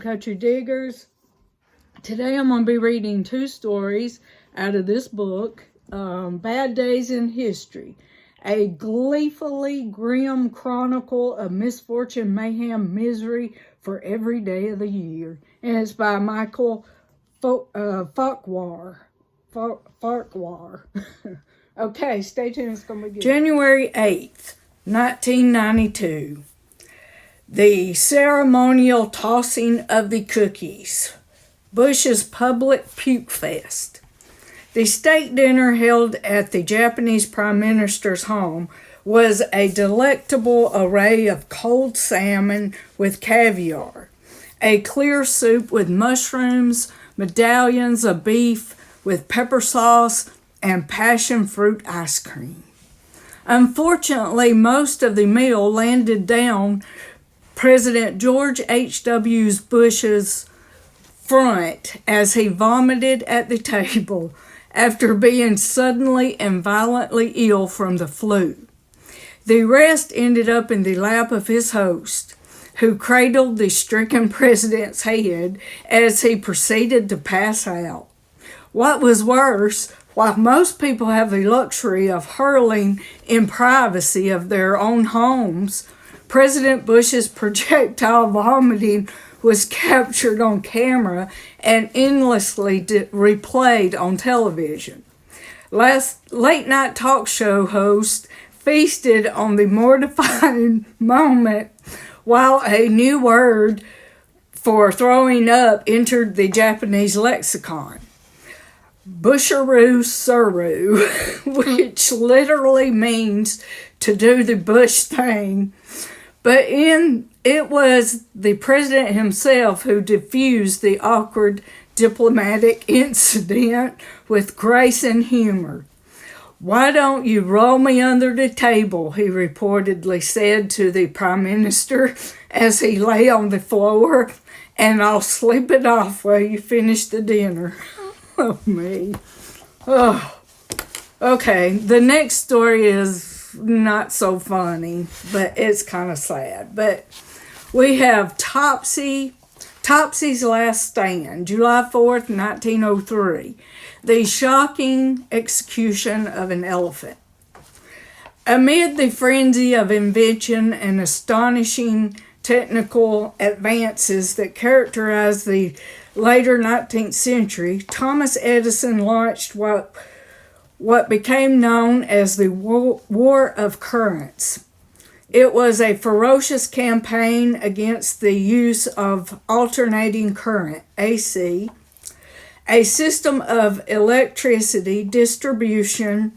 Country Diggers. Today I'm going to be reading two stories out of this book, Bad Days in History, a gleefully grim chronicle of misfortune, mayhem, misery for every day of the year. And it's by Michael Farquhar. Farquhar. Okay, stay tuned. It's going to be good. January 8th, 1992. The ceremonial tossing of the cookies. Bush's public Puke Fest. The state dinner held at the Japanese Prime Minister's home was a delectable array of cold salmon with caviar, a clear soup with mushrooms, medallions of beef with pepper sauce, and passion fruit ice cream. Unfortunately, most of the meal landed down President George H.W. Bush's front as he vomited at the table after being suddenly and violently ill from the flu. The rest ended up in the lap of his host, who cradled the stricken president's head as he proceeded to pass out. What was worse, while most people have the luxury of hurling in privacy of their own homes, President Bush's projectile vomiting was captured on camera and endlessly replayed on television. Late night talk show host feasted on the mortifying moment while a new word for throwing up entered the Japanese lexicon. Busharoo Suru, which literally means to do the Bush thing. But it was the president himself who diffused the awkward diplomatic incident with grace and humor. "Why don't you roll me under the table?" he reportedly said to the prime minister as he lay on the floor, "and I'll sleep it off while you finish the dinner." Oh, me. Oh. Okay, the next story is not so funny, but it's kind of sad. But we have Topsy's Last Stand, July 4th, 1903. The shocking execution of an elephant. Amid the frenzy of invention and astonishing technical advances that characterized the later 19th century, Thomas Edison launched what became known as the War of Currents. It was a ferocious campaign against the use of alternating current, AC, a system of electricity distribution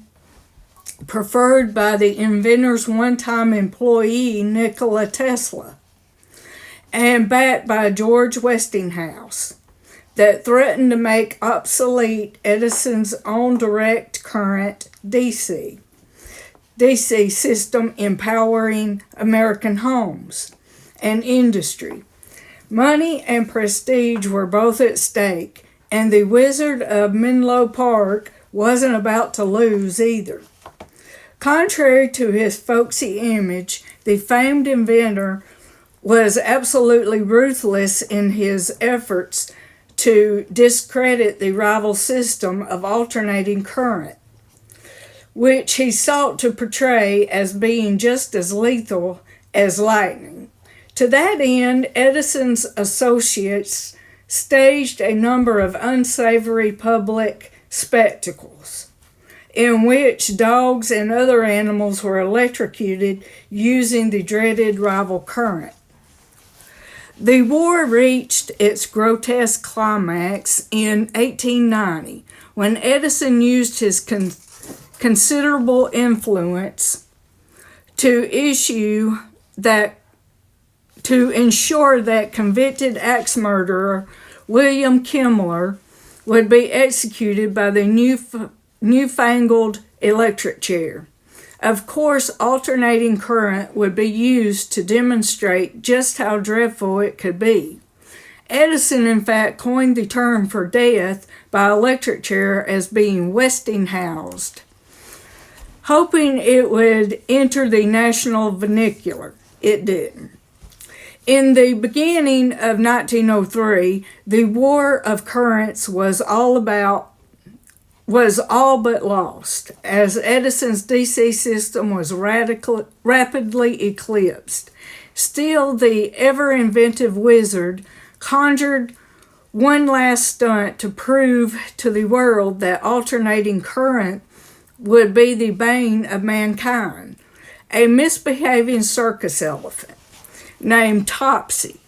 preferred by the inventor's one-time employee Nikola Tesla, and backed by George Westinghouse, that threatened to make obsolete Edison's own direct current DC system, empowering American homes and industry. Money and prestige were both at stake, and the Wizard of Menlo Park wasn't about to lose either. Contrary to his folksy image, the famed inventor was absolutely ruthless in his efforts to discredit the rival system of alternating current, which he sought to portray as being just as lethal as lightning. To that end, Edison's associates staged a number of unsavory public spectacles in which dogs and other animals were electrocuted using the dreaded rival current. The war reached its grotesque climax in 1890 when Edison used his considerable influence to ensure that convicted axe murderer William Kimmler would be executed by the newfangled electric chair. Of course, alternating current would be used to demonstrate just how dreadful it could be. Edison, in fact, coined the term for death by electric chair as being Westinghoused, hoping it would enter the national vernacular. It didn't. In the beginning of 1903, the war of currents was all but lost, as Edison's DC system was rapidly eclipsed. Still, the ever-inventive wizard conjured one last stunt to prove to the world that alternating current would be the bane of mankind. A misbehaving circus elephant named Topsy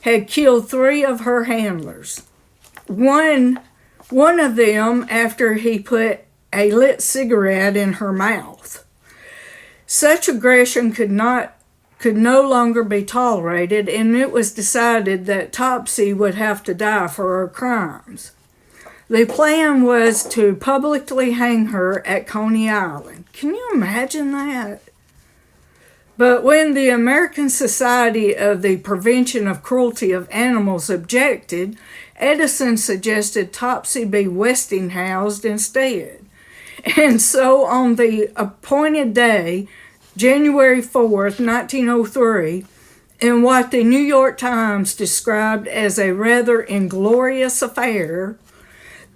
had killed 3 of her handlers. One of them after he put a lit cigarette in her mouth. Such aggression could no longer be tolerated, and it was decided that Topsy would have to die for her crimes. The plan was to publicly hang her at Coney Island. Can you imagine that? But when the American Society of the Prevention of Cruelty of Animals objected, Edison suggested Topsy be Westinghoused instead. And so on the appointed day, January 4th, 1903, in what the New York Times described as a rather inglorious affair,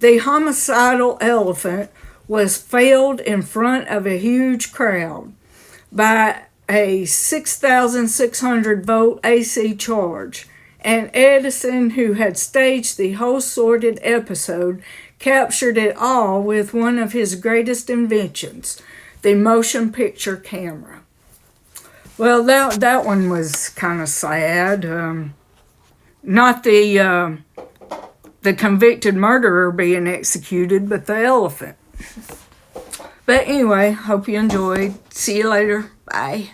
the homicidal elephant was felled in front of a huge crowd by a 6,600 volt AC charge, and Edison, who had staged the whole sordid episode, captured it all with one of his greatest inventions, the motion picture camera. Well, that one was kind of sad. Not the convicted murderer being executed, but the elephant. But anyway, hope you enjoyed. See you later. Bye.